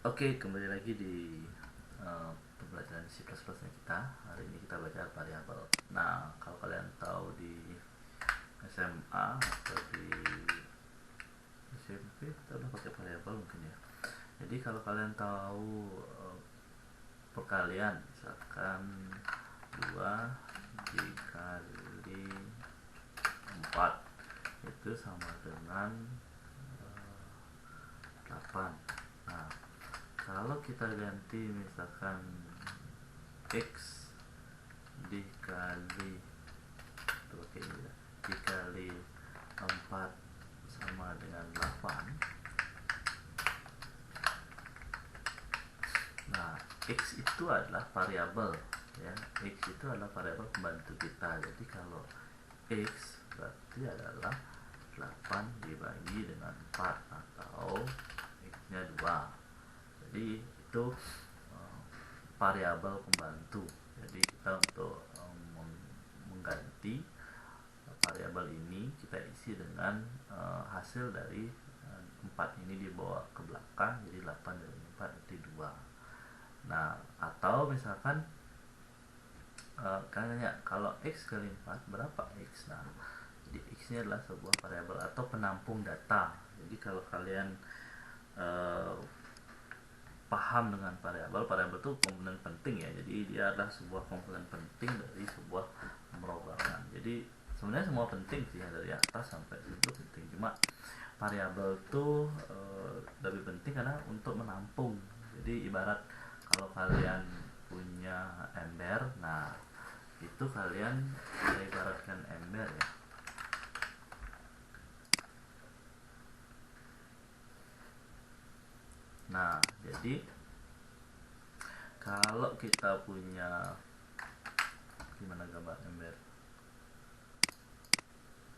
Oke, kembali lagi di pembelajaran C++ nya kita. Hari ini kita belajar variabel. Nah, kalau kalian tahu di SMA atau di SMP kita udah pakai variabel mungkin ya. Jadi kalau kalian tahu perkalian, misalkan 2 dikali 4 itu sama dengan 8. Nah, kalau kita ganti misalkan X dikali dikali 4 sama dengan 8. Nah, X itu adalah variabel ya. X itu adalah variabel pembantu kita. Jadi kalau X berarti adalah 8 dibagi dengan 4 atau X-nya 2. Jadi itu variabel pembantu. Jadi kita untuk mengganti variabel ini kita isi dengan hasil dari 4 ini dibawa ke belakang, jadi 8 dari 4 berarti 2. Nah, atau misalkan kalian tanya kalau X kali 4 berapa X? Nah, jadi X ini adalah sebuah variabel atau penampung data. Jadi kalau kalian paham dengan variabel itu komponen penting ya. Jadi dia adalah sebuah komponen penting dari sebuah pemrograman. Jadi sebenarnya semua penting sih ya, dari atas sampai itu penting. Cuma variabel itu lebih penting karena untuk menampung. Jadi ibarat kalau kalian punya ember, nah itu kalian ibaratkan ember ya. Nah, jadi kalau kita punya, gimana gambar ember?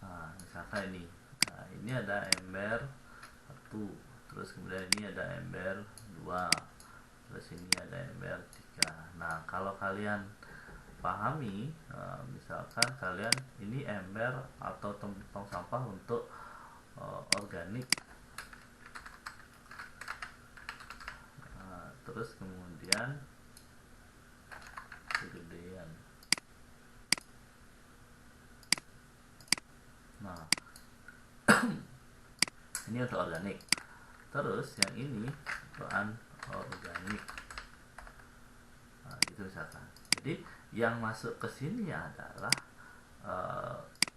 Nah, misalkan ini. Nah, ini ada ember 1, terus kemudian ini ada ember 2, terus ini ada ember 3. Nah, kalau kalian pahami, misalkan kalian ini ember atau tong sampah untuk organik. Terus kemudian kegedean. Nah, ini untuk organik. Terus yang ini untuk anorganik. Nah, gitu misalkan. Jadi yang masuk ke sini adalah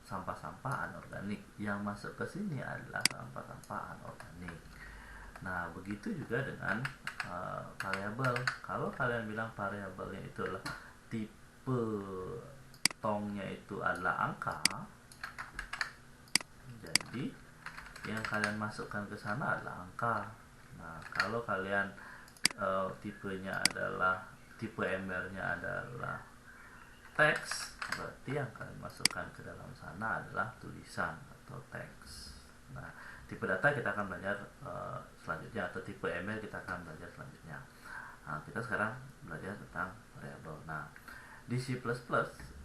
sampah-sampah anorganik. Yang masuk ke sini adalah sampah-sampah anorganik. Nah, begitu juga dengan variabel. Kalau kalian bilang variabelnya itu adalah tipe tongnya itu adalah angka, jadi yang kalian masukkan ke sana adalah angka. Nah, kalau kalian tipenya adalah tipe embernya adalah teks, berarti yang kalian masukkan ke dalam sana adalah tulisan atau teks. Nah, tipe data kita akan belajar selanjutnya, atau tipe email kita akan belajar selanjutnya. Nah, kita sekarang belajar tentang variabel. Nah, di C++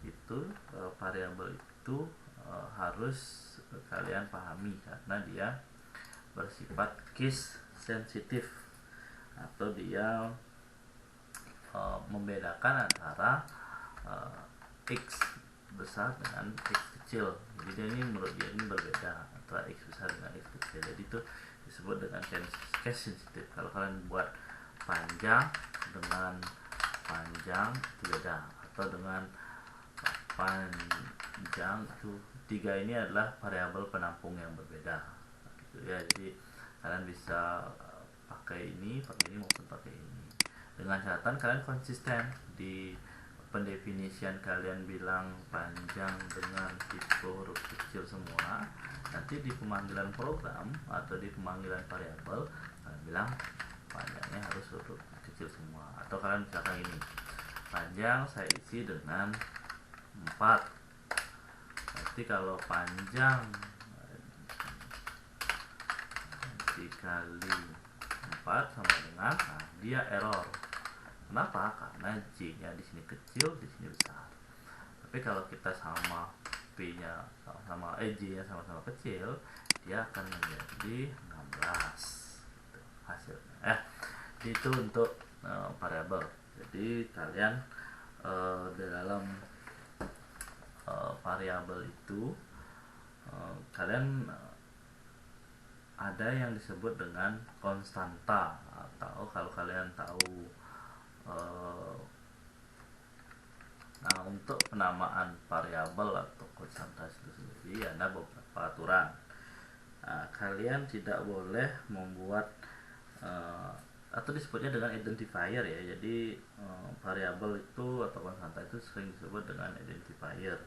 itu variabel itu harus kalian pahami karena dia bersifat case sensitif, atau dia membedakan antara X besar dengan X kecil. Jadi dia ini, menurut dia ini berbeda antara X besar dengan X kecil. Jadi itu disebut dengan case sensitif. Kalau kalian buat panjang dengan panjang itu beda, atau dengan panjang itu 3 ini adalah variabel penampung yang berbeda gitu ya. Jadi kalian bisa pakai ini maupun pakai ini, dengan catatan kalian konsisten di pendefinisian. Kalian bilang panjang dengan tipe huruf kecil semua, nanti di pemanggilan program atau di pemanggilan variabel kalian bilang panjangnya harus huruf kecil semua. Atau kalian misalkan ini, panjang saya isi dengan 4. Berarti kalau panjang dikali 4 sama dengan, nah dia error. Kenapa? Karena J-nya di sini kecil, di sini besar. Tapi kalau kita sama P-nya sama J-nya sama-sama kecil, dia akan menjadi 16 gitu, hasilnya. Itu untuk variabel. Jadi kalian di dalam variabel itu kalian ada yang disebut dengan konstanta, atau kalau kalian tahu nah untuk penamaan variabel atau konstanta itu sendiri ada beberapa aturan. Nah, kalian tidak boleh membuat atau disebutnya dengan identifier ya. Jadi variabel itu atau konstanta itu sering disebut dengan identifier.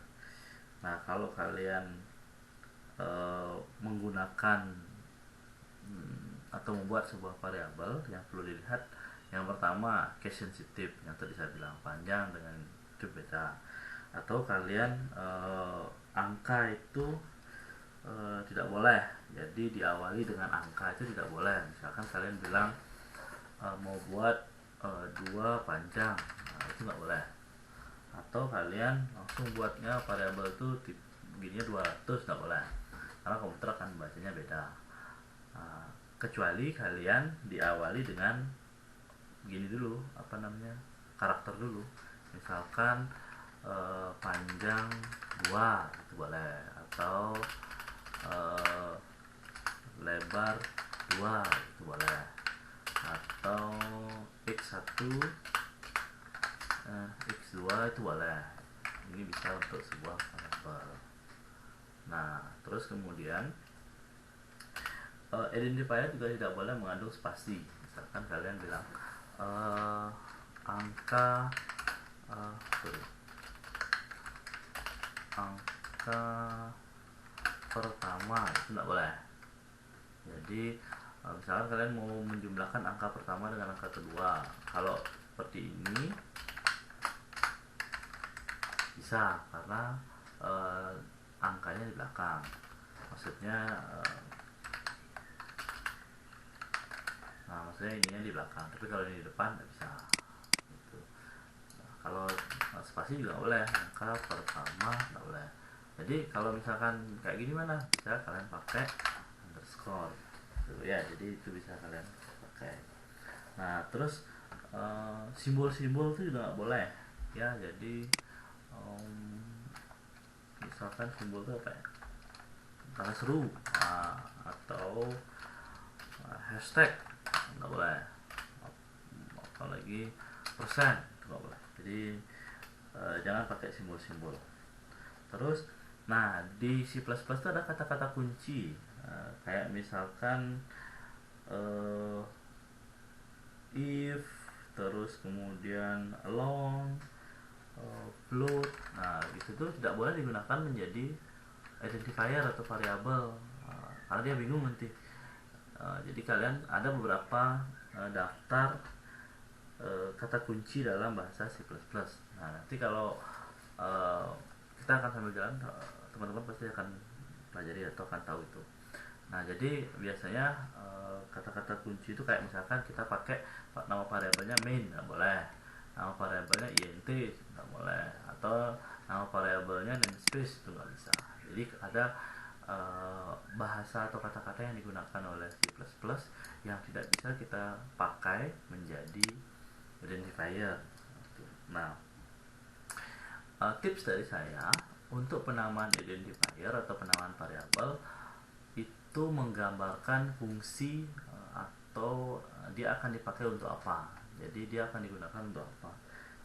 Nah, kalau kalian menggunakan atau membuat sebuah variabel, yang perlu dilihat yang pertama case sensitive, yang tadi saya bilang panjang dengan itu beda. Atau kalian angka itu tidak boleh, jadi diawali dengan angka itu tidak boleh. Misalkan kalian bilang mau buat 2 panjang, nah, itu nggak boleh. Atau kalian langsung buatnya variabel itu begini 200, nggak boleh, karena komputer akan bacanya beda. Kecuali kalian diawali dengan gini dulu, karakter dulu. Misalkan panjang 2 itu boleh, atau lebar 2 itu boleh, atau x1 x2 itu boleh. Ini bisa untuk sebuah variabel. Nah, terus kemudian identifier juga tidak boleh mengandung spasi. Misalkan kalian bilang angka pertama, itu tidak boleh. Jadi misalkan kalian mau menjumlahkan angka pertama dengan angka kedua, kalau seperti ini bisa, karena angkanya di belakang. Maksudnya ininya di belakang, tapi kalau ini di depan tidak bisa gitu. Nah, kalau spasi juga boleh, angka pertama tidak boleh. Jadi kalau misalkan kayak gini mana, bisa kalian pakai underscore gitu ya. Jadi itu bisa kalian pakai. Nah, terus simbol-simbol itu juga nggak boleh ya. Jadi misalkan simbol itu apa ya, tanda seru atau hashtag nggak boleh, apalagi persen nggak boleh. Jadi jangan pakai simbol-simbol. Terus nah, di C++ itu ada kata-kata kunci, kayak misalkan if, terus kemudian along, float. Nah, itu tuh tidak boleh digunakan menjadi identifier atau variabel, karena dia bingung nanti. Jadi kalian ada beberapa daftar kata kunci dalam bahasa C++. Nah, nanti kalau kita akan sambil jalan, teman-teman pasti akan pelajari atau akan tahu itu. Nah, jadi biasanya kata-kata kunci itu kayak misalkan kita pakai nama variabelnya main, nggak boleh. Nama variabelnya int, nggak boleh. Atau nama variabelnya namespace, itu nggak bisa. Jadi ada bahasa atau kata-kata yang digunakan oleh C++ yang tidak bisa kita pakai menjadi identifier. Nah, tips dari saya untuk penamaan identifier atau penamaan variabel itu menggambarkan fungsi atau dia akan dipakai untuk apa. Jadi dia akan digunakan untuk apa.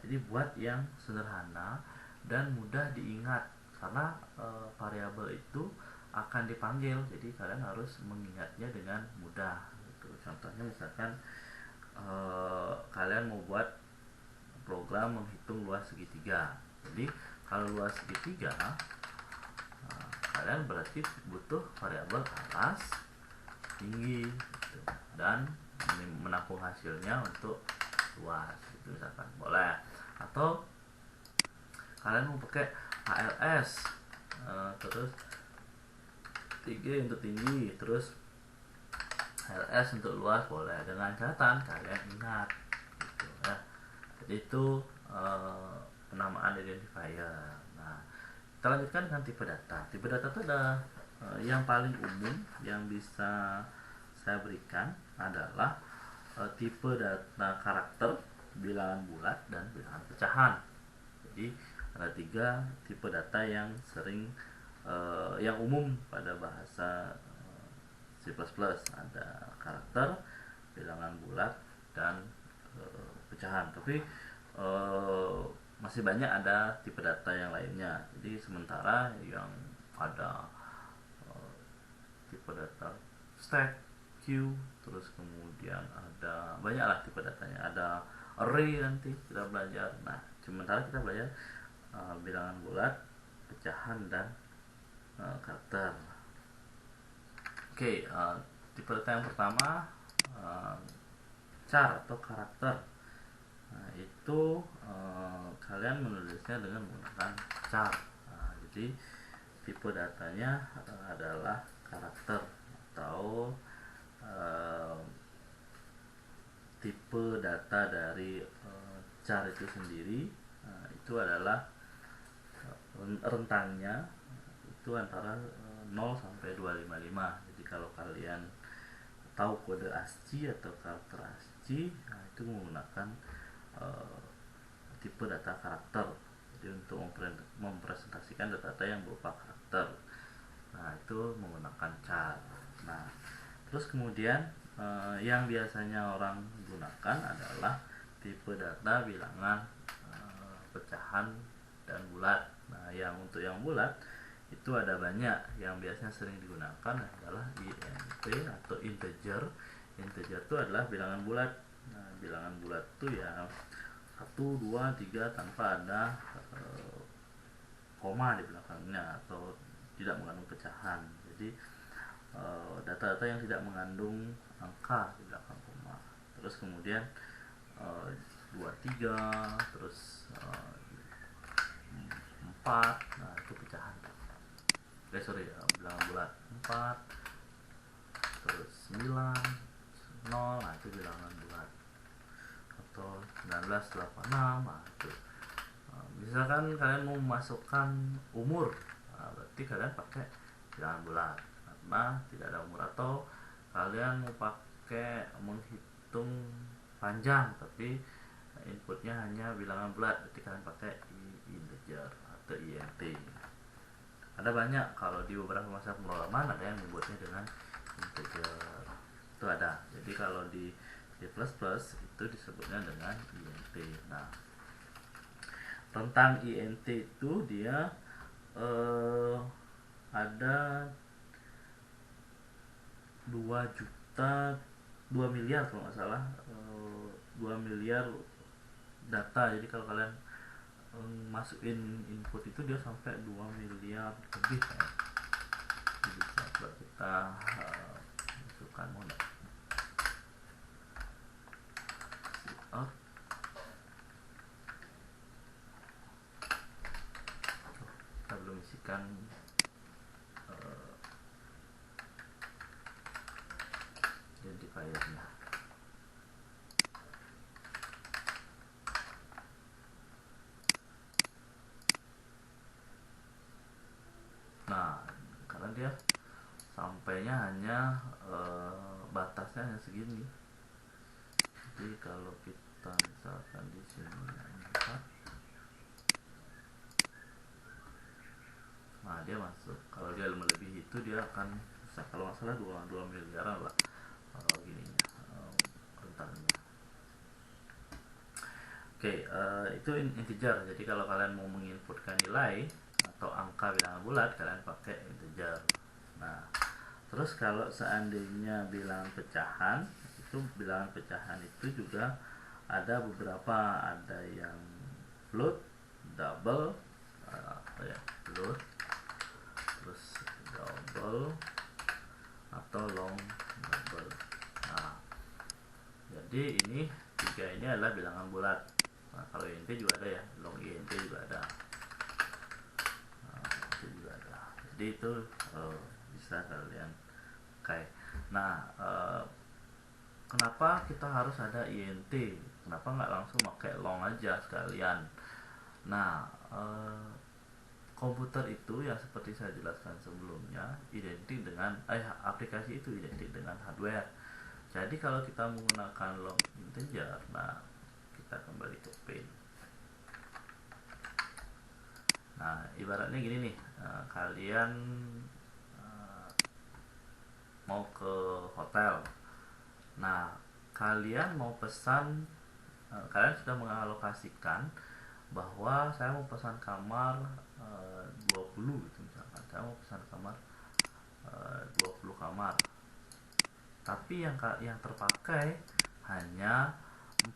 Jadi buat yang sederhana dan mudah diingat, karena variabel itu akan dipanggil, jadi kalian harus mengingatnya dengan mudah gitu. Contohnya misalkan kalian mau buat program menghitung luas segitiga. Jadi kalau luas segitiga, kalian berarti butuh variabel alas, tinggi gitu, dan menampung hasilnya untuk luas gitu, misalkan boleh. Atau kalian mau pakai ALS, terus 3 untuk tinggi, terus LS untuk luas, boleh, dengan catatan kalian ingat gitu ya. Jadi itu penamaan identifier. Nah, kita lanjutkan dengan tipe data. Tipe data itu ada yang paling umum yang bisa saya berikan adalah tipe data karakter, bilangan bulat, dan bilangan pecahan. Jadi ada 3 tipe data yang sering yang umum pada bahasa C++. Ada karakter, bilangan bulat, dan pecahan. Tapi masih banyak ada tipe data yang lainnya. Jadi sementara yang ada tipe data stack, queue, terus kemudian ada banyaklah tipe datanya. Ada array, nanti kita belajar. Nah, sementara kita belajar bilangan bulat, pecahan, dan karakter. Oke, tipe data yang pertama char atau karakter. Nah, itu kalian menulisnya dengan menggunakan char. Nah, jadi tipe datanya adalah karakter atau tipe data dari char itu sendiri. Itu adalah rentangnya itu antara 0 sampai 255. Jadi kalau kalian tahu kode ASCII atau karakter ASCII, nah itu menggunakan tipe data karakter. Jadi untuk mempresentasikan data-data yang berupa karakter, nah itu menggunakan char. Nah, terus kemudian yang biasanya orang gunakan adalah tipe data bilangan pecahan dan bulat. Nah, yang untuk yang bulat itu ada banyak. Yang biasanya sering digunakan adalah INT atau integer. Integer itu adalah bilangan bulat. Nah, bilangan bulat itu ya 1, 2, 3 tanpa ada koma di belakangnya atau tidak mengandung pecahan. Jadi data-data yang tidak mengandung angka di belakang koma. Terus kemudian 2, 3, terus 4, nah itu pecahan. Bilangan bulat 4, terus 9, 0, nah itu bilangan bulat. Atau 19, 86, nah itu. Misalkan kalian mau memasukkan umur, nah berarti kalian pakai bilangan bulat karena tidak ada umur. Atau kalian mau pakai menghitung panjang tapi inputnya hanya bilangan bulat, berarti kalian pakai integer atau INT. Ada banyak, kalau di beberapa bahasa pemrograman ada yang membuatnya dengan integer, itu ada. Jadi kalau di C++ itu disebutnya dengan INT. Nah, rentang INT itu dia ada 2 miliar kalau nggak salah, 2 miliar data. Jadi kalau kalian masukin input itu dia sampai 2 miliar lebih ya. Jadi coba kita masukkan mode out. Kita belum isikan identifiernya. Nah, karena dia sampainya hanya batasnya hanya segini. Jadi kalau kita misalkan di sini 4, nah dia masuk. Kalau dia melebihi itu dia akan bisa, kalau nggak salah 2 miliaran lah gininya rentangnya. Oke, itu integer. Jadi kalau kalian mau menginputkan nilai atau angka bilangan bulat, kalian pakai integer. Nah, terus kalau seandainya bilangan pecahan, itu bilangan pecahan itu juga ada beberapa. Ada yang float, double, float, terus double, atau long double. Nah, jadi ini 3 ini adalah bilangan bulat. Nah, kalau INT juga ada ya, long INT juga ada. Nah, itu juga ada. Jadi itu bisa kalian pakai. Nah, kenapa kita harus ada INT? Kenapa nggak langsung pakai long aja sekalian? Nah, komputer itu yang seperti saya jelaskan sebelumnya identik dengan aplikasi itu identik dengan hardware. Jadi kalau kita menggunakan long integer, nah kita kembali ke paint. Nah ibaratnya gini nih, kalian mau ke hotel. Nah kalian mau pesan, kalian sudah mengalokasikan bahwa saya mau pesan kamar 20 gitu misalkan. Saya mau pesan kamar 20 kamar. Tapi yang terpakai hanya 4.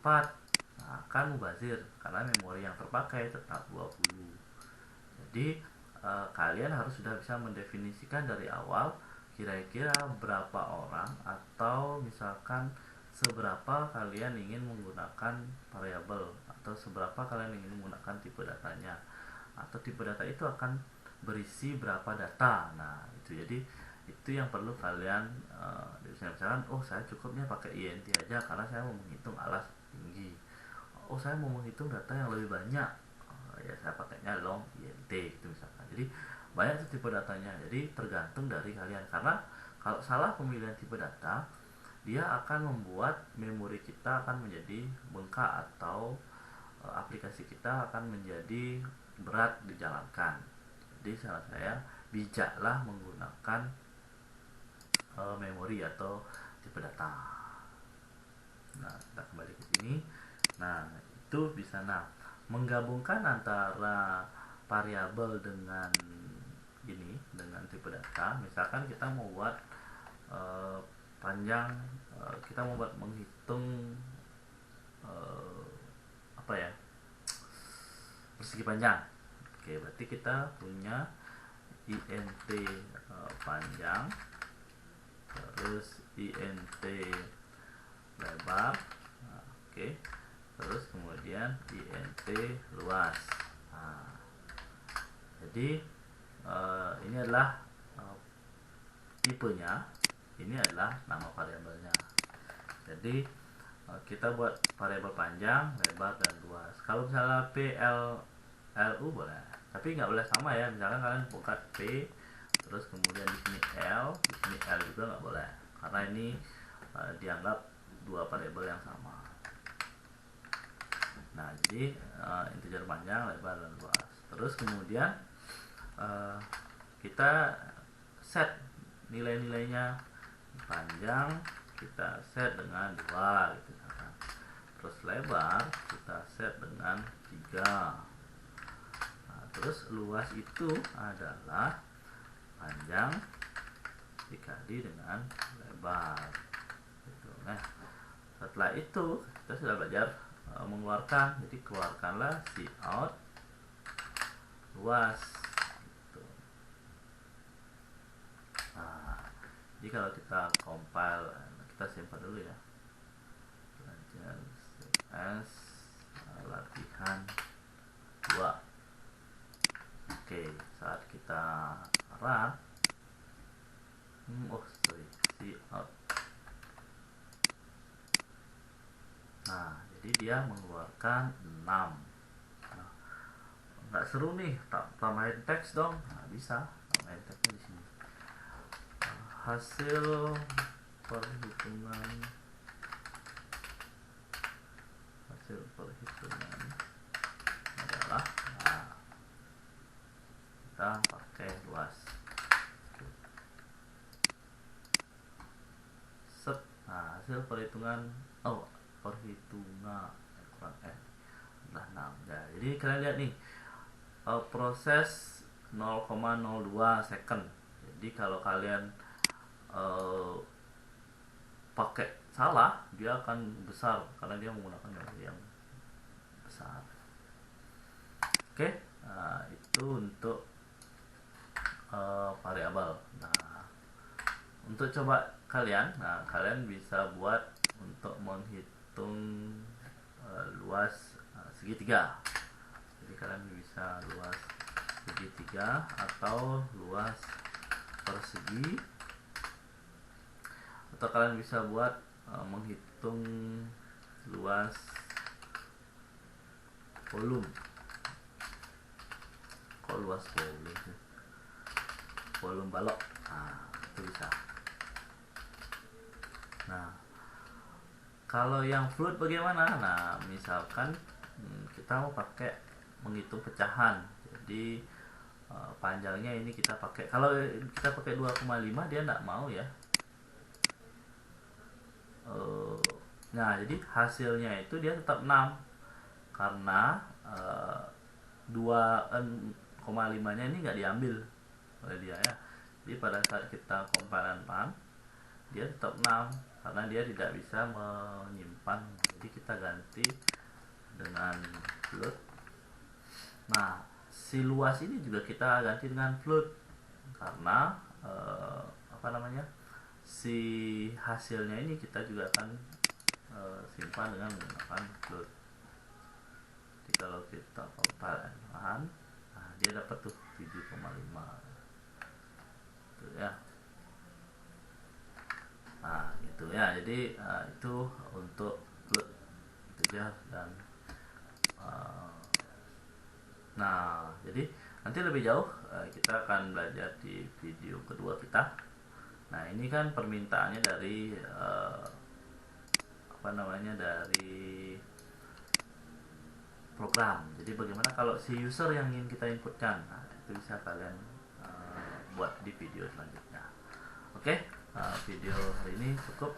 Nah, kan mubazir karena memori yang terpakai tetap 20. Jadi kalian harus sudah bisa mendefinisikan dari awal kira-kira berapa orang, atau misalkan seberapa kalian ingin menggunakan variabel, atau seberapa kalian ingin menggunakan tipe datanya, atau tipe data itu akan berisi berapa data. Nah itu, jadi itu yang perlu kalian misalkan, oh saya cukupnya pakai int aja karena saya mau menghitung alas tinggi. Oh saya mau menghitung data yang lebih banyak, ya saya pakainya long int gitu misalkan. Jadi banyak tuh tipe datanya, jadi tergantung dari kalian. Karena kalau salah pemilihan tipe data, dia akan membuat memori kita akan menjadi bengkak, atau aplikasi kita akan menjadi berat dijalankan. Jadi saran saya, bijaklah menggunakan memori atau tipe data. Nah kita kembali ke sini. Nah itu bisa, nah menggabungkan antara variabel dengan ini, dengan tipe data. Misalkan kita mau buat panjang, kita mau buat menghitung apa ya, persegi panjang. Oke, berarti kita punya int panjang, terus int lebar, oke, terus kemudian int luas. Nah, jadi ini adalah tipenya, ini adalah nama variabelnya. Jadi kita buat variabel panjang, lebar, dan luas. Kalau misalnya PLLU boleh, tapi nggak boleh sama ya. Misalkan kalian buka P, terus kemudian di sini L, di sini L juga nggak boleh, karena ini dianggap dua variabel yang sama. Nah jadi integer panjang, lebar, dan luas. Terus kemudian kita set nilai-nilainya. Panjang kita set dengan 2 gitu kan. Terus lebar kita set dengan 3. Nah, terus luas itu adalah panjang dikali dengan lebar gitu. Nah setelah itu kita sudah belajar mengeluarkan, jadi keluarkanlah cout luas gitu. Nah jadi kalau kita compile, kita simpan dulu ya, belajar CS latihan 2. Oke, saat kita run, cout. Nah jadi dia mengeluarkan 6. Nah, nggak seru nih, tambahin teks dong. Nah bisa tambahin teksnya di sini. Hasil perhitungan adalah, nah, kita pakai luas. Set. Nah hasil perhitungan, perhitungan kurang udah 6 ya. Jadi kalian lihat nih, proses 0,02 second. Jadi kalau kalian pakai salah, dia akan besar karena dia menggunakan memori yang besar. Oke, nah, itu untuk variabel. Nah untuk coba kalian, nah kalian bisa buat untuk menghitung luas segitiga. Jadi kalian bisa luas segitiga atau luas persegi, atau kalian bisa buat menghitung luas volume. Kok luas volume sih? Volume balok. Nah itu bisa. Nah Kalau yang float bagaimana? Nah, misalkan kita mau pakai menghitung pecahan. Jadi panjangnya ini kita pakai, kalau kita pakai 2,5 dia tidak mau ya. Nah, jadi hasilnya itu dia tetap 6 karena 2,5 nya ini nggak diambil oleh dia ya. Jadi pada saat kita compile and run, dia tetap 6 karena dia tidak bisa menyimpan. Jadi kita ganti dengan float. Nah, si luas ini juga kita ganti dengan float karena si hasilnya ini kita juga akan simpan dengan menggunakan float. Jadi kalau kita compile and run, nah dia dapat tuh 7,5 tuh ya. Nah gitu ya, jadi itu untuk float itu ya. Dan nah jadi nanti lebih jauh kita akan belajar di video kedua kita. Nah ini kan permintaannya dari dari program. Jadi bagaimana kalau si user yang ingin kita inputkan? Nah itu bisa kalian buat di video selanjutnya. Oke, video hari ini cukup.